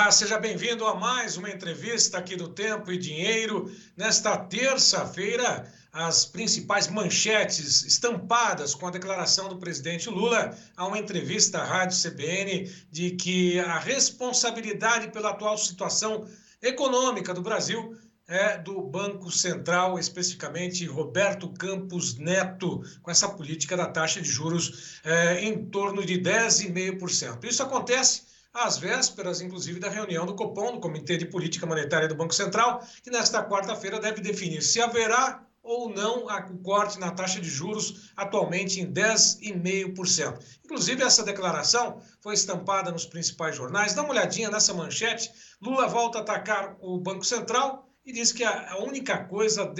Olá, seja bem-vindo a mais uma entrevista aqui do Tempo e Dinheiro. Nesta terça-feira, as principais manchetes estampadas com a declaração do presidente Lula a uma entrevista à Rádio CBN de que a responsabilidade pela atual situação econômica do Brasil é do Banco Central, especificamente Roberto Campos Neto, com essa política da taxa de juros em torno de 10,5%. Isso acontece às vésperas, inclusive, da reunião do Copom, do Comitê de Política Monetária do Banco Central, que nesta quarta-feira deve definir se haverá ou não o corte na taxa de juros, atualmente em 10,5%. Inclusive, essa declaração foi estampada nos principais jornais. Dá uma olhadinha nessa manchete. Lula volta a atacar o Banco Central e diz que a única coisa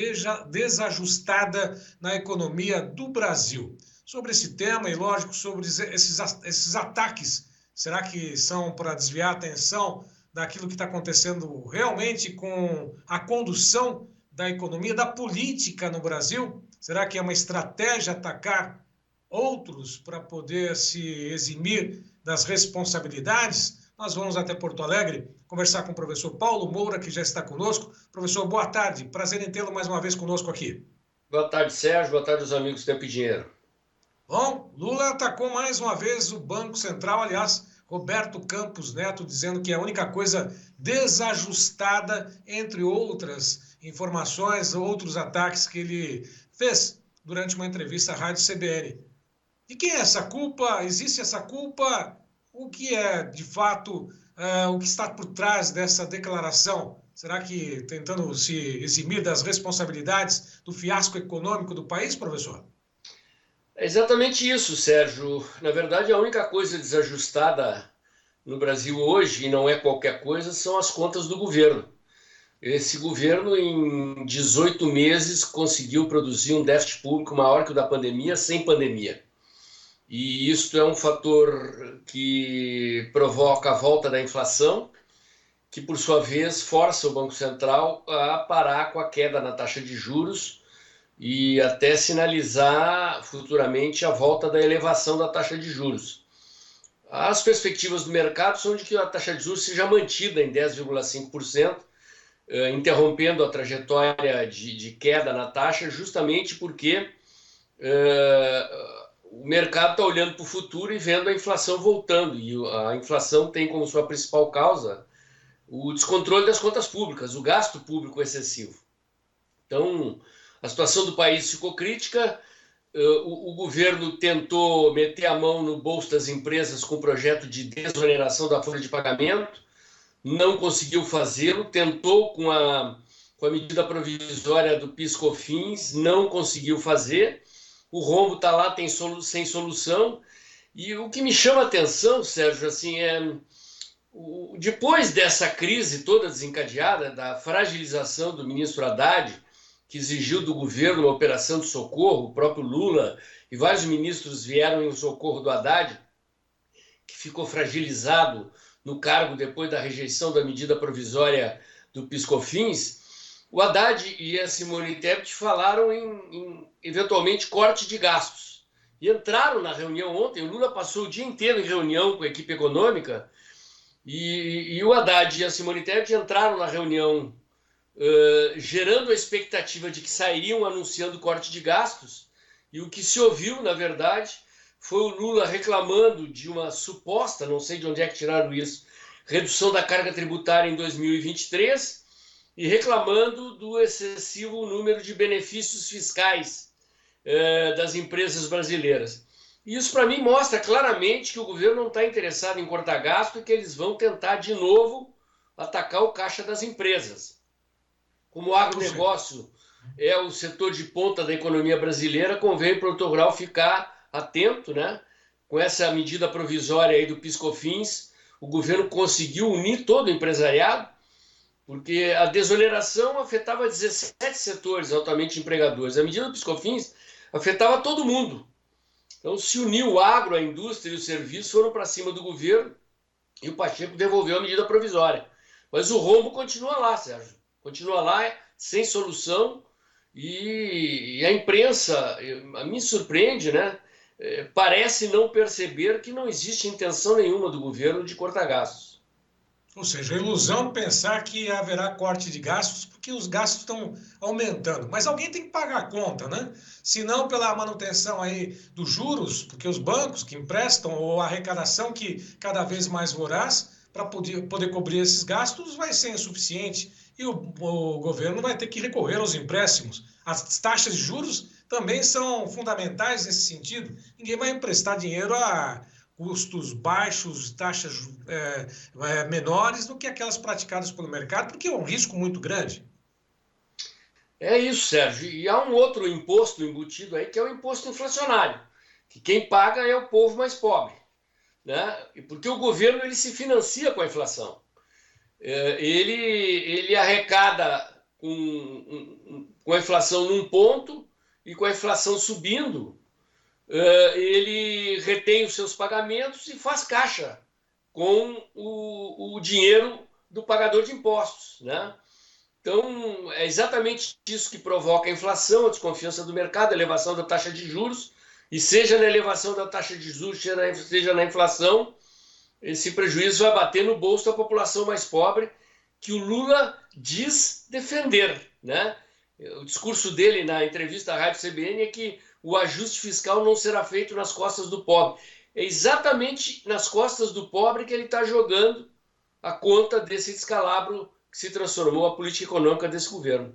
desajustada na economia do Brasil. Sobre esse tema e, lógico, sobre esses ataques, será que são para desviar a atenção daquilo que está acontecendo realmente com a condução da economia, da política no Brasil? Será que é uma estratégia atacar outros para poder se eximir das responsabilidades? Nós vamos até Porto Alegre conversar com o professor Paulo Moura, que já está conosco. Professor, boa tarde. Prazer em tê-lo mais uma vez conosco aqui. Boa tarde, Sérgio. Boa tarde aos amigos do Tempo e Dinheiro. Bom, Lula atacou mais uma vez o Banco Central, aliás, Roberto Campos Neto, dizendo que é a única coisa desajustada, entre outras informações, outros ataques que ele fez durante uma entrevista à Rádio CBN. De quem é essa culpa? Existe essa culpa? O que é, de fato, o que está por trás dessa declaração? Será que tentando se eximir das responsabilidades do fiasco econômico do país, professor? É exatamente isso, Sérgio. Na verdade, a única coisa desajustada no Brasil hoje, e não é qualquer coisa, são as contas do governo. Esse governo, em 18 meses, conseguiu produzir um déficit público maior que o da pandemia, sem pandemia. E isso é um fator que provoca a volta da inflação, que, por sua vez, força o Banco Central a parar com a queda na taxa de juros e até sinalizar futuramente a volta da elevação da taxa de juros. As perspectivas do mercado são de que a taxa de juros seja mantida em 10,5%, interrompendo a trajetória de queda na taxa, justamente porque o mercado está olhando para o futuro e vendo a inflação voltando, e a inflação tem como sua principal causa o descontrole das contas públicas, o gasto público excessivo. Então, a situação do país ficou crítica, o governo tentou meter a mão no bolso das empresas com o projeto de desoneração da folha de pagamento, não conseguiu fazê-lo, tentou com a medida provisória do PIS/COFINS, não conseguiu fazer, o rombo está lá sem solução, e o que me chama a atenção, Sérgio, assim, depois dessa crise toda desencadeada, da fragilização do ministro Haddad, que exigiu do governo uma operação de socorro, o próprio Lula e vários ministros vieram em socorro do Haddad, que ficou fragilizado no cargo depois da rejeição da medida provisória do PIS/COFINS, o Haddad e a Simone Tebet falaram em eventualmente corte de gastos. E entraram na reunião ontem, o Lula passou o dia inteiro em reunião com a equipe econômica, e o Haddad e a Simone Tebet entraram na reunião gerando a expectativa de que sairiam anunciando corte de gastos, e o que se ouviu, na verdade, foi o Lula reclamando de uma suposta, não sei de onde é que tiraram isso, redução da carga tributária em 2023 e reclamando do excessivo número de benefícios fiscais das empresas brasileiras. E isso, para mim, mostra claramente que o governo não está interessado em cortar gasto e que eles vão tentar, de novo, atacar o caixa das empresas. Como o agronegócio é o setor de ponta da economia brasileira, convém para o Produtor Rural ficar atento, né? Com essa medida provisória aí do PIS/COFINS, o governo conseguiu unir todo o empresariado, porque a desoneração afetava 17 setores altamente empregadores. A medida do PIS/COFINS afetava todo mundo. Então se uniu o agro, a indústria e os serviços, foram para cima do governo e o Pacheco devolveu a medida provisória. Mas o rombo continua lá, Sérgio. Continua lá, sem solução, e a imprensa, me surpreende, né? Parece não perceber que não existe intenção nenhuma do governo de cortar gastos. Ou seja, a ilusão de pensar que haverá corte de gastos, porque os gastos estão aumentando. Mas alguém tem que pagar a conta, né? Se não pela manutenção aí dos juros, porque os bancos que emprestam, ou a arrecadação que cada vez mais voraz, para poder cobrir esses gastos, vai ser insuficiente. E o governo vai ter que recorrer aos empréstimos. As taxas de juros também são fundamentais nesse sentido. Ninguém vai emprestar dinheiro a custos baixos, taxas menores do que aquelas praticadas pelo mercado, porque é um risco muito grande. É isso, Sérgio. E há um outro imposto embutido aí, que é o imposto inflacionário, que quem paga é o povo mais pobre, né? Porque o governo ele se financia com a inflação. Ele arrecada com a inflação num ponto e com a inflação subindo, ele retém os seus pagamentos e faz caixa com o dinheiro do pagador de impostos, né? Então, é exatamente isso que provoca a inflação, a desconfiança do mercado, a elevação da taxa de juros, e seja na elevação da taxa de juros, seja na inflação, esse prejuízo vai bater no bolso da população mais pobre, que o Lula diz defender, né? O discurso dele na entrevista à Rádio CBN é que o ajuste fiscal não será feito nas costas do pobre. É exatamente nas costas do pobre que ele está jogando a conta desse descalabro que se transformou a política econômica desse governo.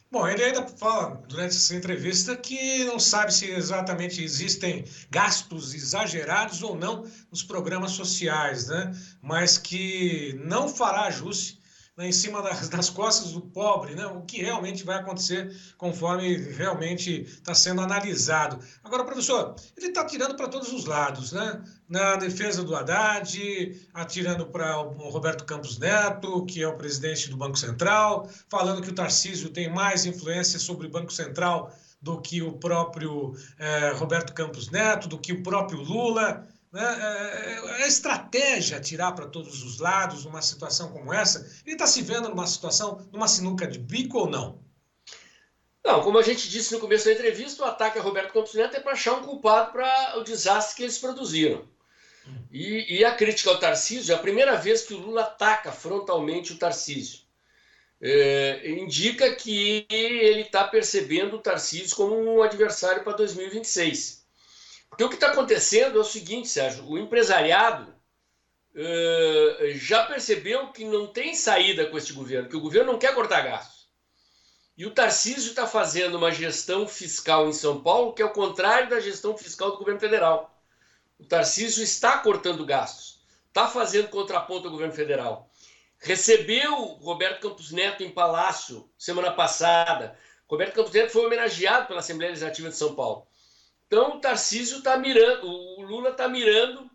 Bom, ele ainda fala durante essa entrevista que não sabe se exatamente existem gastos exagerados ou não nos programas sociais, né? Mas que não fará ajuste, né, em cima das costas do pobre, né? O que realmente vai acontecer conforme realmente está sendo analisado. Agora, professor, ele está tirando para todos os lados, né? Na defesa do Haddad, atirando para o Roberto Campos Neto, que é o presidente do Banco Central, falando que o Tarcísio tem mais influência sobre o Banco Central do que o próprio Roberto Campos Neto, do que o próprio Lula. Né? É estratégia tirar para todos os lados numa situação como essa. Ele está se vendo numa situação, numa sinuca de bico ou não? Não, como a gente disse no começo da entrevista, o ataque a Roberto Campos Neto é para achar um culpado para o desastre que eles produziram. E a crítica ao Tarcísio é a primeira vez que o Lula ataca frontalmente o Tarcísio. Indica que ele está percebendo o Tarcísio como um adversário para 2026. Porque o que está acontecendo é o seguinte, Sérgio, o empresariado já percebeu que não tem saída com este governo, que o governo não quer cortar gastos. E o Tarcísio está fazendo uma gestão fiscal em São Paulo que é o contrário da gestão fiscal do governo federal. O Tarcísio está cortando gastos, está fazendo contraponto ao governo federal. Recebeu Roberto Campos Neto em Palácio semana passada. Roberto Campos Neto foi homenageado pela Assembleia Legislativa de São Paulo. Então o Tarcísio está mirando, o Lula está mirando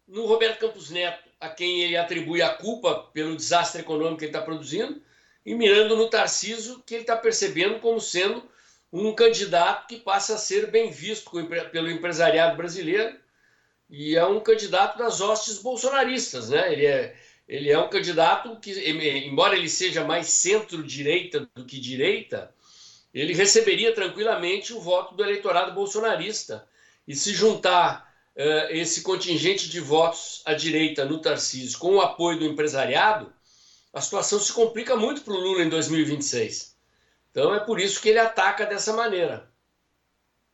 no Roberto Campos Neto, a quem ele atribui a culpa pelo desastre econômico que ele está produzindo, e mirando no Tarcísio, que ele está percebendo como sendo um candidato que passa a ser bem visto pelo empresariado brasileiro, e é um candidato das hostes bolsonaristas, né? Ele é um candidato que, embora ele seja mais centro-direita do que direita, ele receberia tranquilamente o voto do eleitorado bolsonarista. E se juntar esse contingente de votos à direita no Tarcísio com o apoio do empresariado, a situação se complica muito para o Lula em 2026. Então é por isso que ele ataca dessa maneira.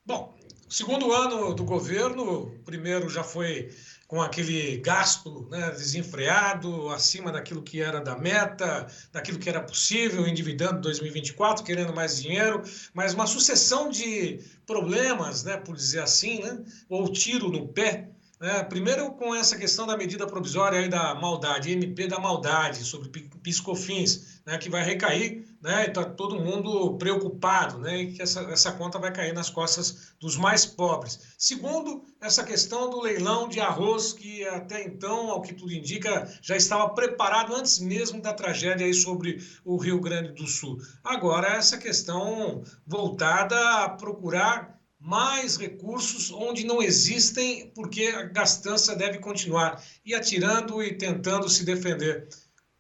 Bom, segundo ano do governo, o primeiro já foi com aquele gasto, né, desenfreado, acima daquilo que era da meta, daquilo que era possível, endividando 2024, querendo mais dinheiro, mas uma sucessão de problemas, né, por dizer assim, né, ou tiro no pé. Primeiro com essa questão da medida provisória aí da maldade, MP da maldade, sobre PIS/COFINS, né, que vai recair, né, e está todo mundo preocupado, né, e que essa conta vai cair nas costas dos mais pobres. Segundo, essa questão do leilão de arroz, que até então, ao que tudo indica, já estava preparado antes mesmo da tragédia aí sobre o Rio Grande do Sul. Agora, essa questão voltada a procurar mais recursos onde não existem, porque a gastança deve continuar, e atirando e tentando se defender.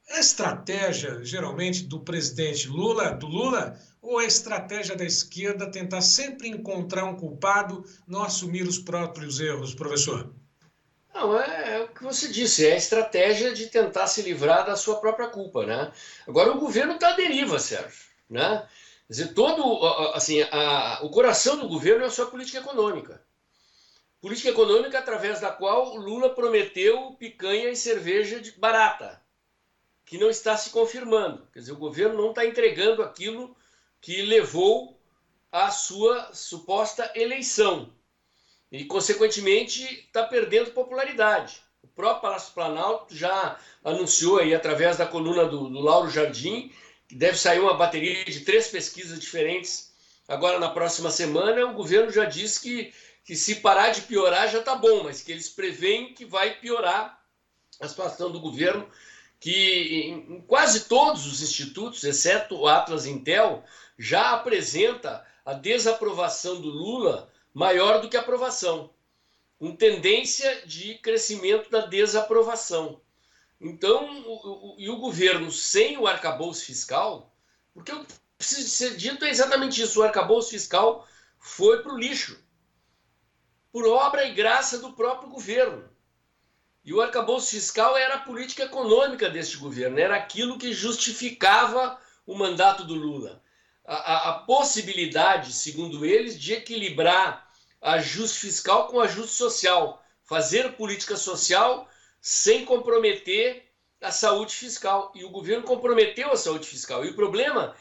É estratégia, geralmente, do presidente Lula, do Lula, ou é estratégia da esquerda tentar sempre encontrar um culpado, não assumir os próprios erros, professor? Não, é o que você disse, é a estratégia de tentar se livrar da sua própria culpa, né? Agora o governo está à deriva, Sérgio, né? Quer dizer, assim, o coração do governo é a sua política econômica. Política econômica através da qual o Lula prometeu picanha e cerveja barata, que não está se confirmando. Quer dizer, o governo não está entregando aquilo que levou à sua suposta eleição. E, consequentemente, está perdendo popularidade. O próprio Palácio Planalto já anunciou aí, através da coluna do Lauro Jardim, que deve sair uma bateria de 3 pesquisas diferentes agora na próxima semana. O governo já disse que se parar de piorar já está bom, mas que eles preveem que vai piorar a situação do governo, que em quase todos os institutos, exceto o Atlas Intel, já apresenta a desaprovação do Lula maior do que a aprovação, com tendência de crescimento da desaprovação. Então, o governo sem o arcabouço fiscal, porque o que precisa ser dito é exatamente isso, o arcabouço fiscal foi para o lixo, por obra e graça do próprio governo. E o arcabouço fiscal era a política econômica deste governo, era aquilo que justificava o mandato do Lula. A possibilidade, segundo eles, de equilibrar ajuste fiscal com ajuste social, fazer política social sem comprometer a saúde fiscal. E o governo comprometeu a saúde fiscal. E o problema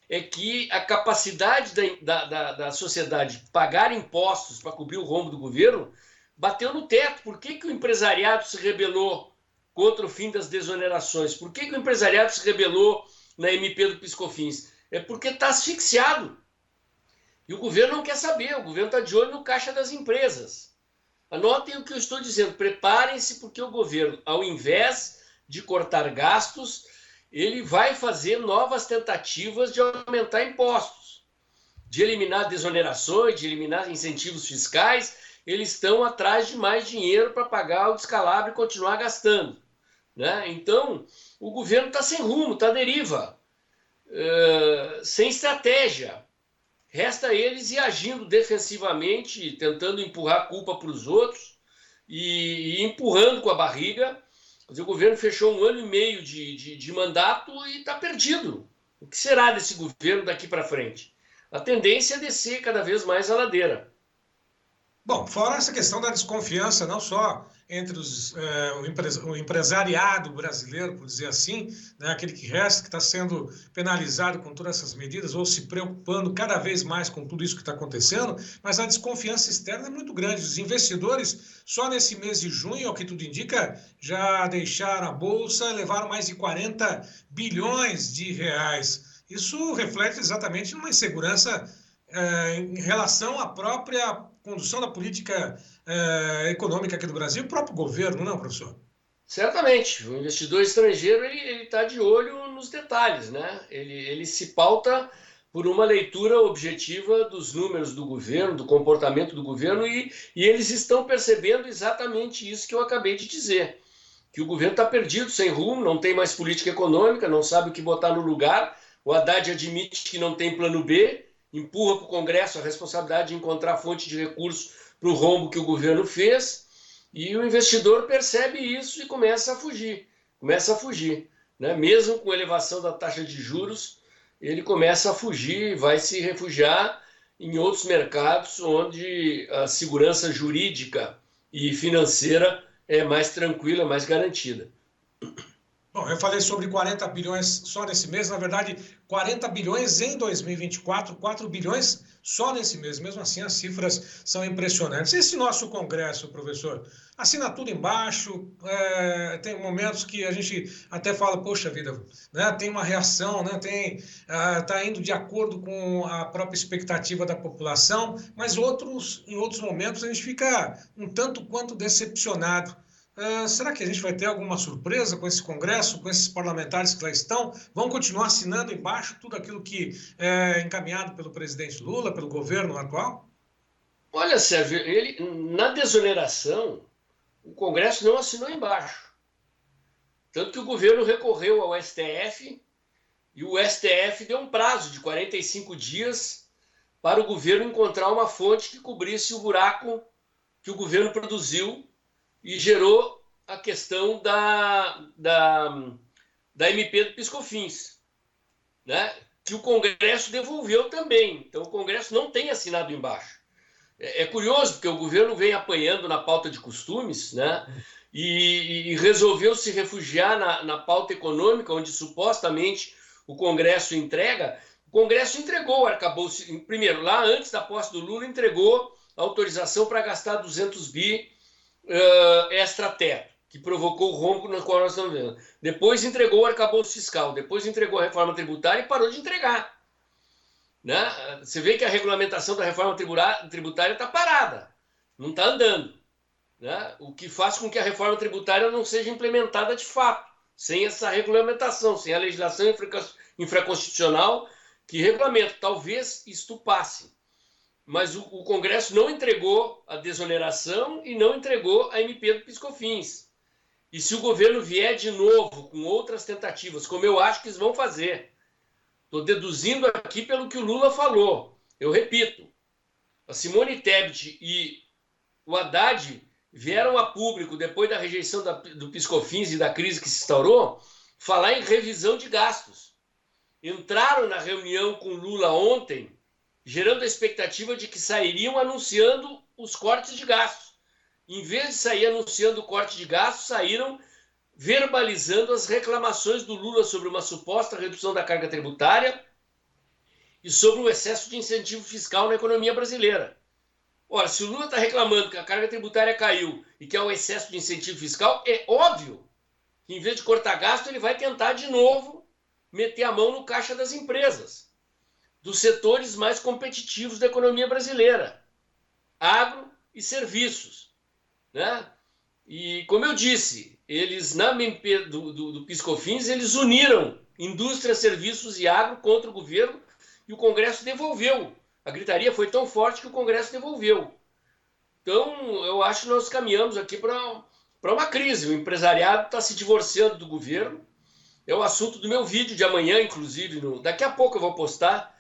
é que a capacidade da sociedade pagar impostos para cobrir o rombo do governo bateu no teto. Por que o empresariado se rebelou contra o fim das desonerações? Por que o empresariado se rebelou na MP do PiscoFins? É porque está asfixiado. E o governo não quer saber, o governo está de olho no caixa das empresas. Anotem o que eu estou dizendo, preparem-se porque o governo, ao invés de cortar gastos, ele vai fazer novas tentativas de aumentar impostos, de eliminar desonerações, de eliminar incentivos fiscais. Eles estão atrás de mais dinheiro para pagar o descalabro e continuar gastando, né? Então, o governo está sem rumo, está à deriva, sem estratégia. Resta eles ir agindo defensivamente, tentando empurrar a culpa para os outros e empurrando com a barriga. O governo fechou 1 ano e meio de mandato e está perdido. O que será desse governo daqui para frente? A tendência é descer cada vez mais a ladeira. Bom, fora essa questão da desconfiança, não só entre o empresariado brasileiro, por dizer assim, né, aquele que resta, que está sendo penalizado com todas essas medidas, ou se preocupando cada vez mais com tudo isso que está acontecendo, mas a desconfiança externa é muito grande. Os investidores, só nesse mês de junho, ao que tudo indica, já deixaram a Bolsa, levaram mais de 40 bilhões de reais. Isso reflete exatamente uma insegurança em relação à própria condução da política econômica aqui do Brasil, o próprio governo, não, professor? Certamente, o investidor estrangeiro ele está de olho nos detalhes, né? Ele se pauta por uma leitura objetiva dos números do governo, do comportamento do governo, e eles estão percebendo exatamente isso que eu acabei de dizer, que o governo está perdido, sem rumo, não tem mais política econômica, não sabe o que botar no lugar. O Haddad admite que não tem plano B, empurra para o Congresso a responsabilidade de encontrar fonte de recursos para o rombo que o governo fez, e o investidor percebe isso e começa a fugir, né? Mesmo com elevação da taxa de juros, ele começa a fugir, vai se refugiar em outros mercados onde a segurança jurídica e financeira é mais tranquila, mais garantida. Bom, eu falei sobre 40 bilhões só nesse mês, na verdade, 40 bilhões em 2024, 4 bilhões só nesse mês. Mesmo assim, as cifras são impressionantes. Esse nosso Congresso, professor, assina tudo embaixo, tem momentos que a gente até fala, poxa vida, né, tem uma reação, né, está indo de acordo com a própria expectativa da população, mas em outros momentos a gente fica um tanto quanto decepcionado. Será que a gente vai ter alguma surpresa com esse Congresso, com esses parlamentares que lá estão? Vão continuar assinando embaixo tudo aquilo que é encaminhado pelo presidente Lula, pelo governo atual? Olha, Sérgio, na desoneração, o Congresso não assinou embaixo. Tanto que o governo recorreu ao STF e o STF deu um prazo de 45 dias para o governo encontrar uma fonte que cobrisse o buraco que o governo produziu e gerou a questão da MP do PiscoFins, né? Que o Congresso devolveu também. Então, o Congresso não tem assinado embaixo. É curioso, porque o governo vem apanhando na pauta de costumes, né? E resolveu se refugiar na pauta econômica, onde supostamente o Congresso entrega. O Congresso entregou o arcabouço, primeiro, lá antes da posse do Lula, entregou a autorização para gastar 200 bi extra-teto, que provocou o rombo no qual nós estamos vendo. Depois entregou o arcabouço fiscal, depois entregou a reforma tributária e parou de entregar. Né? Você vê que a regulamentação da reforma tributária está parada, não está andando. Né? O que faz com que a reforma tributária não seja implementada de fato, sem essa regulamentação, sem a legislação infraconstitucional que regulamenta. Talvez isto passe. Mas o Congresso não entregou a desoneração e não entregou a MP do PiscoFins. E se o governo vier de novo com outras tentativas, como eu acho que eles vão fazer, estou deduzindo aqui pelo que o Lula falou, eu repito, a Simone Tebet e o Haddad vieram a público, depois da rejeição do PiscoFins e da crise que se instaurou, falar em revisão de gastos. Entraram na reunião com o Lula ontem, gerando a expectativa de que sairiam anunciando os cortes de gastos. Em vez de sair anunciando o corte de gastos, saíram verbalizando as reclamações do Lula sobre uma suposta redução da carga tributária e sobre o excesso de incentivo fiscal na economia brasileira. Ora, se o Lula está reclamando que a carga tributária caiu e que há um excesso de incentivo fiscal, é óbvio que, em vez de cortar gasto, ele vai tentar de novo meter a mão no caixa das empresas, dos setores mais competitivos da economia brasileira, agro e serviços. Né? E, como eu disse, eles, na MP do PiscoFins, eles uniram indústria, serviços e agro contra o governo e o Congresso devolveu. A gritaria foi tão forte que o Congresso devolveu. Então, eu acho que nós caminhamos aqui para uma crise. O empresariado está se divorciando do governo. É o assunto do meu vídeo de amanhã, inclusive. Daqui a pouco eu vou postar,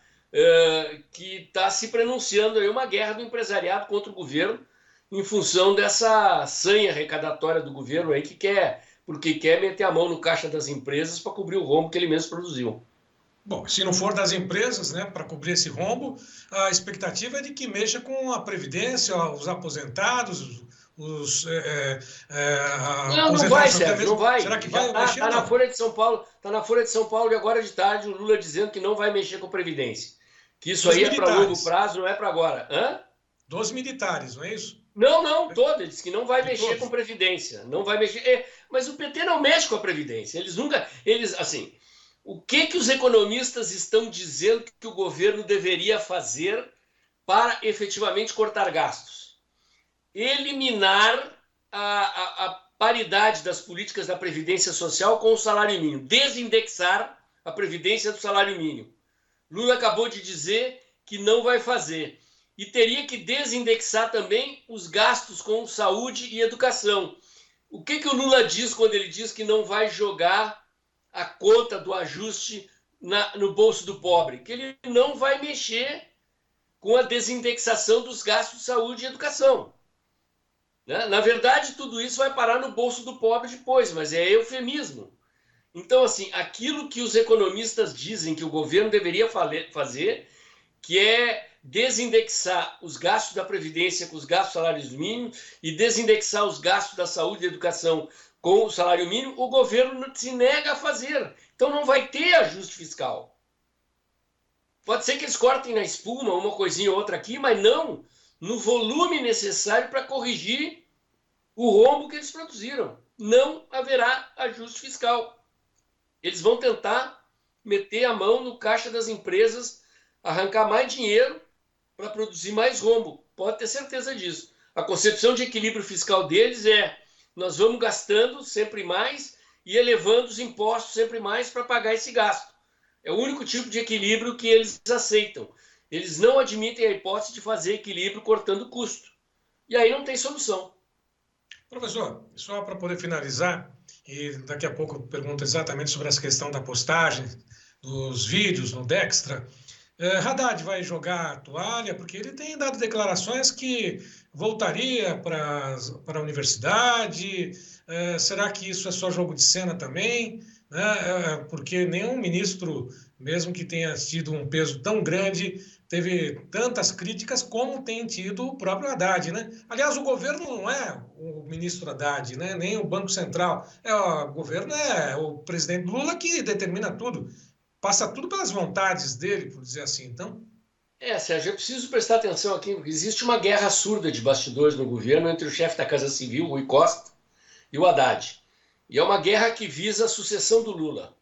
que está se pronunciando aí uma guerra do empresariado contra o governo em função dessa sanha arrecadatória do governo aí porque quer meter a mão no caixa das empresas para cobrir o rombo que ele mesmo produziu. Bom, se não for das empresas, né, para cobrir esse rombo, a expectativa é de que mexa com a Previdência, os aposentados, Não vai, Sérgio, não vai. Será que vai mexer? Está na Folha de São Paulo, está na Folha de São Paulo e agora de tarde o Lula dizendo que não vai mexer com a Previdência. Que isso aí é para longo prazo, não é para agora. Hã? Dos militares, não é isso? Não, todo. Ele disse que não vai mexer com Previdência. Não vai mexer. Mas o PT não mexe com a Previdência. Assim, o que os economistas estão dizendo que o governo deveria fazer para efetivamente cortar gastos? Eliminar a paridade das políticas da Previdência Social com o salário mínimo. Desindexar a Previdência do salário mínimo. Lula acabou de dizer que não vai fazer. E teria que desindexar também os gastos com saúde e educação. O que o Lula diz quando ele diz que não vai jogar a conta do ajuste no bolso do pobre? Que ele não vai mexer com a desindexação dos gastos de saúde e educação. Né? Na verdade, tudo isso vai parar no bolso do pobre depois, mas é eufemismo. Então, assim, aquilo que os economistas dizem que o governo deveria fazer, que é desindexar os gastos da Previdência com os gastos salários mínimos e desindexar os gastos da saúde e educação com o salário mínimo, o governo se nega a fazer. Então não vai ter ajuste fiscal. Pode ser que eles cortem na espuma uma coisinha ou outra aqui, mas não no volume necessário para corrigir o rombo que eles produziram. Não haverá ajuste fiscal. Eles vão tentar meter a mão no caixa das empresas, arrancar mais dinheiro para produzir mais rombo. Pode ter certeza disso. A concepção de equilíbrio fiscal deles é: nós vamos gastando sempre mais e elevando os impostos sempre mais para pagar esse gasto. É o único tipo de equilíbrio que eles aceitam. Eles não admitem a hipótese de fazer equilíbrio cortando custo. E aí não tem solução. Professor, só para poder finalizar, e daqui a pouco eu pergunto exatamente sobre essa questão da postagem dos vídeos no Dextra. Haddad vai jogar a toalha, porque ele tem dado declarações que voltaria para a universidade. Será que isso é só jogo de cena também? Né? Porque nenhum ministro, mesmo que tenha tido um peso tão grande, teve tantas críticas como tem tido o próprio Haddad, né? Aliás, o governo não é o ministro Haddad, né? Nem o Banco Central. O governo é o presidente Lula que determina tudo, passa tudo pelas vontades dele, por dizer assim. Então, Sérgio, eu preciso prestar atenção aqui, porque existe uma guerra surda de bastidores no governo entre o chefe da Casa Civil, Rui Costa, e o Haddad. E é uma guerra que visa a sucessão do Lula.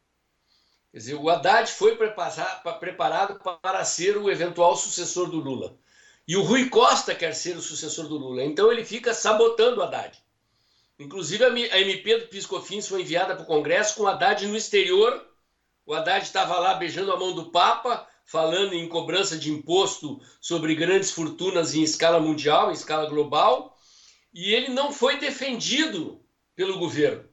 Quer dizer, o Haddad foi preparado para ser o eventual sucessor do Lula. E o Rui Costa quer ser o sucessor do Lula. Então ele fica sabotando o Haddad. Inclusive a MP do PIS/COFINS foi enviada para o Congresso com o Haddad no exterior. O Haddad estava lá beijando a mão do Papa, falando em cobrança de imposto sobre grandes fortunas em escala mundial, em escala global, e ele não foi defendido pelo governo.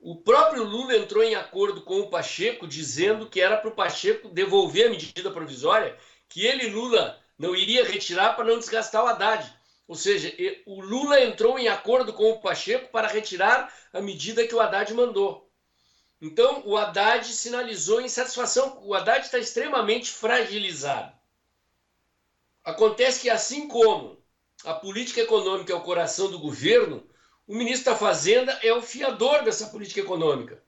O próprio Lula entrou em acordo com o Pacheco, dizendo que era para o Pacheco devolver a medida provisória, que ele, Lula, não iria retirar para não desgastar o Haddad. Ou seja, o Lula entrou em acordo com o Pacheco para retirar a medida que o Haddad mandou. Então, o Haddad sinalizou insatisfação. O Haddad está extremamente fragilizado. Acontece que, assim como a política econômica é o coração do governo, o ministro da Fazenda é o fiador dessa política econômica.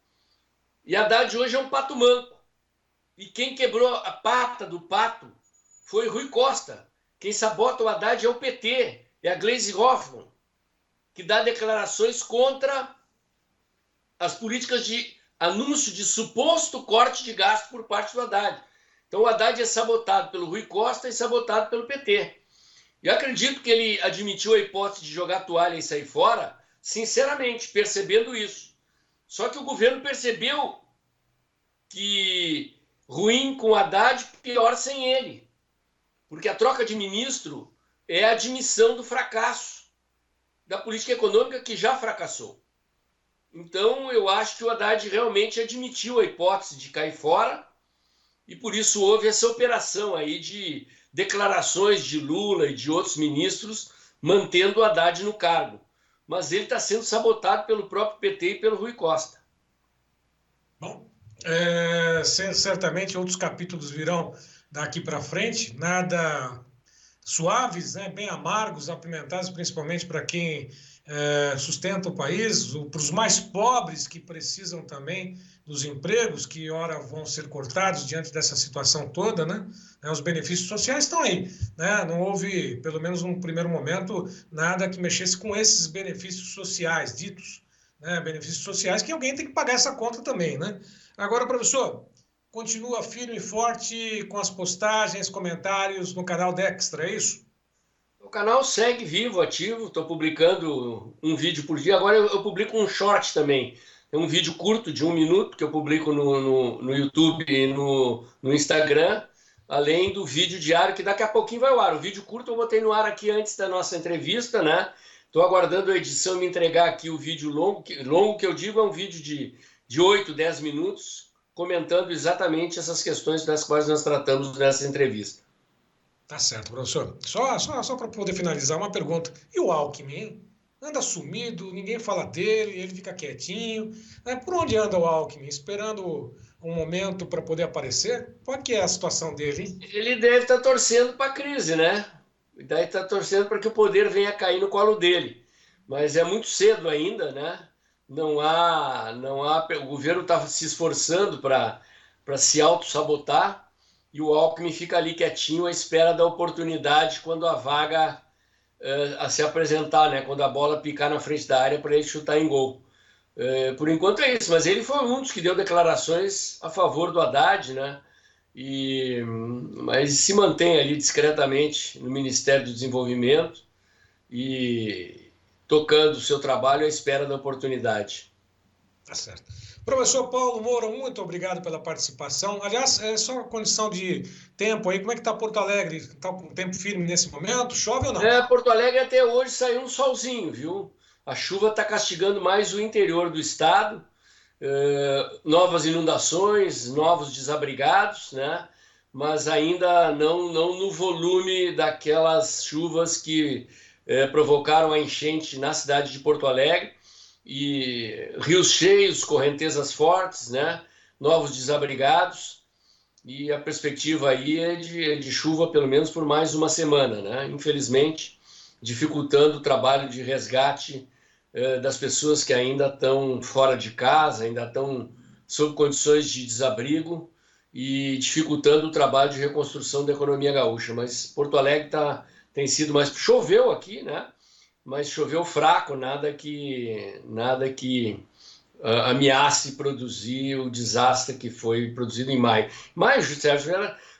E Haddad hoje é um pato manco. E quem quebrou a pata do pato foi Rui Costa. Quem sabota o Haddad é o PT, é a Gleisi Hoffmann, que dá declarações contra as políticas de anúncio de suposto corte de gasto por parte do Haddad. Então o Haddad é sabotado pelo Rui Costa e sabotado pelo PT. Eu acredito que ele admitiu a hipótese de jogar a toalha e sair fora, sinceramente, percebendo isso. Só que o governo percebeu que ruim com o Haddad, pior sem ele. Porque a troca de ministro é a admissão do fracasso da política econômica que já fracassou. Então, eu acho que o Haddad realmente admitiu a hipótese de cair fora e por isso houve essa operação aí de declarações de Lula e de outros ministros mantendo o Haddad no cargo. Mas ele está sendo sabotado pelo próprio PT e pelo Rui Costa. bom, certamente outros capítulos virão daqui para frente, nada suaves, né, bem amargos, apimentados, principalmente para quem sustenta o país, para os mais pobres que precisam também dos empregos, que ora vão ser cortados diante dessa situação toda, né? Os benefícios sociais estão aí, né? Não houve, pelo menos num primeiro momento, nada que mexesse com esses benefícios sociais, ditos, né? Benefícios sociais que alguém tem que pagar essa conta também, né? Agora, professor, continua firme e forte com as postagens, comentários no canal Dextra, é isso? O canal segue vivo, ativo, estou publicando um vídeo por dia. Agora eu publico um short também. É um vídeo curto de 1 minuto que eu publico no YouTube e no Instagram, além do vídeo diário que daqui a pouquinho vai ao ar. O vídeo curto eu botei no ar aqui antes da nossa entrevista, né? Estou aguardando a edição me entregar aqui o vídeo longo que eu digo é um vídeo de 8, 10 minutos, comentando exatamente essas questões das quais nós tratamos nessa entrevista. Tá certo, professor. Só para poder finalizar, uma pergunta. E o Alckmin, hein? Anda sumido, ninguém fala dele, ele fica quietinho. Né? Por onde anda o Alckmin? Esperando um momento para poder aparecer? Qual que é a situação dele, hein? Ele deve estar torcendo para a crise, né? Deve estar torcendo para que o poder venha cair no colo dele. Mas é muito cedo ainda, né? O governo está se esforçando para se auto-sabotar e o Alckmin fica ali quietinho à espera da oportunidade quando a vaga a se apresentar, né? Quando a bola picar na frente da área para ele chutar em gol. Por enquanto é isso, mas ele foi um dos que deu declarações a favor do Haddad, né? Mas se mantém ali discretamente no Ministério do Desenvolvimento e tocando o seu trabalho à espera da oportunidade. Tá certo. Professor Paulo Moura, muito obrigado pela participação. Aliás, é só uma condição de tempo aí. Como é que está Porto Alegre? Está com tempo firme nesse momento? Chove ou não? Porto Alegre até hoje saiu um solzinho, viu? A chuva está castigando mais o interior do estado, novas inundações, novos desabrigados, né? mas ainda não no volume daquelas chuvas que provocaram a enchente na cidade de Porto Alegre, e rios cheios, correntezas fortes, né? Novos desabrigados, e a perspectiva aí é de chuva pelo menos por mais uma semana, né? Infelizmente, dificultando o trabalho de resgate das pessoas que ainda estão fora de casa, ainda estão sob condições de desabrigo e dificultando o trabalho de reconstrução da economia gaúcha. Mas Porto Alegre tem sido mais... Choveu aqui, né? Mas choveu fraco, nada que ameace produzir o desastre que foi produzido em maio. Maio, Sérgio,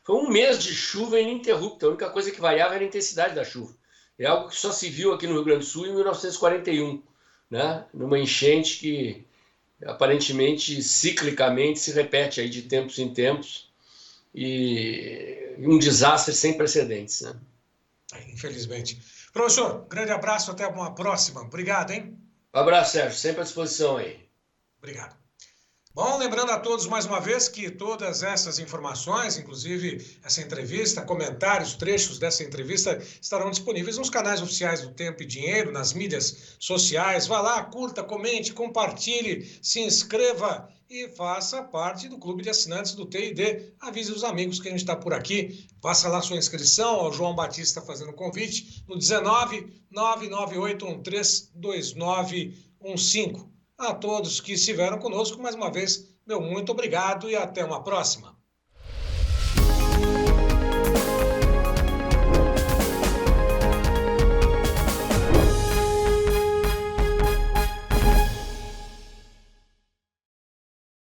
foi um mês de chuva ininterrupta. A única coisa que variava era a intensidade da chuva. É algo que só se viu aqui no Rio Grande do Sul em 1941, né? Numa enchente que aparentemente, ciclicamente, se repete aí de tempos em tempos, e um desastre sem precedentes, né? Infelizmente. Professor, grande abraço, até uma próxima. Obrigado, hein? Um abraço, Sérgio, sempre à disposição aí. Obrigado. Bom, lembrando a todos mais uma vez que todas essas informações, inclusive essa entrevista, comentários, trechos dessa entrevista, estarão disponíveis nos canais oficiais do Tempo e Dinheiro, nas mídias sociais. Vá lá, curta, comente, compartilhe, se inscreva e faça parte do clube de assinantes do TID. Avise os amigos que a gente está por aqui. Faça lá sua inscrição, o João Batista fazendo o convite, no 19998132915. A todos que estiveram conosco, mais uma vez, meu muito obrigado e até uma próxima.